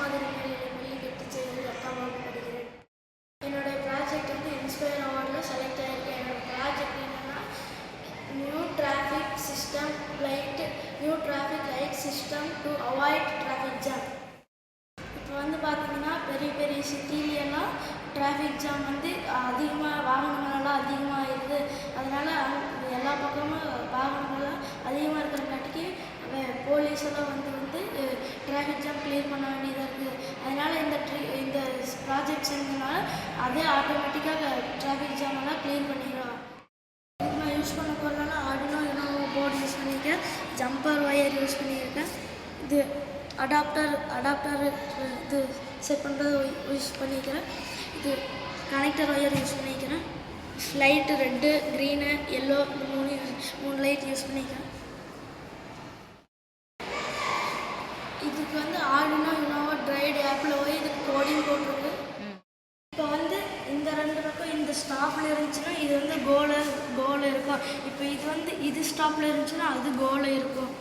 மாதிரி பள்ளி கட்டுச்செயலில் 8ஆம் வகுப்பு படிக்கிறேன். என்னோட ப்ராஜெக்ட் வந்து இன்ஸ்பயர் அவார்டில் செலக்ட் ஆகிருக்கேன். என்னோட ப்ராஜெக்ட் என்னென்னா new traffic light system to avoid traffic jam. இப்போ வந்து பார்த்திங்கன்னா பெரிய பெரிய சிட்டிலெல்லாம் டிராஃபிக் ஜாம் வந்து அதிகமாக வாகனங்களெல்லாம் அதிகமாக இருக்குது. அதனால் எல்லா பக்கமும் வாகனங்கள்லாம் அதிகமாக இருக்கிறங்காட்டிக்கு போலீஸெல்லாம் வந்து டிராஃபிக் ஜாம் கிளியர் பண்ண வேண்டியதாக இருக்குது. அதனால் இந்த ப்ராஜெக்ட் செஞ்சதுனால அதே ஆட்டோமேட்டிக்காக டிராஃபிக் ஜாமெல்லாம் கிளியர் பண்ணிடுவோம். இதுக்கு நான் யூஸ் பண்ண போகிறதுனால ஆர்டினோ போர்டு யூஸ் பண்ணியிருக்கேன், ஜம்பர் ஒயர் யூஸ் பண்ணியிருக்கேன், இது அடாப்டர் இது செட் பண்ணுறது யூஸ் பண்ணிக்கிறேன், இது கனெக்டர் ஒயர் யூஸ் பண்ணிக்கிறேன், லைட்டு ரெட்டு க்ரீனு எல்லோ இந்த மூணு லைட் யூஸ் பண்ணிக்கிறேன். இதுக்கு வந்து ஆர்டினோ யுனோவோ ட்ரைடு ஆப்பில் போய் இதுக்கு கோடிங் போட்டிருக்கு. இப்போ வந்து இந்த 2 பக்கம் இந்த ஸ்டாப்பில் இருந்துச்சுன்னா இது வந்து கோல இருக்கும். இப்போ இது ஸ்டாப்பில் இருந்துச்சுன்னா அது கோல இருக்கும்.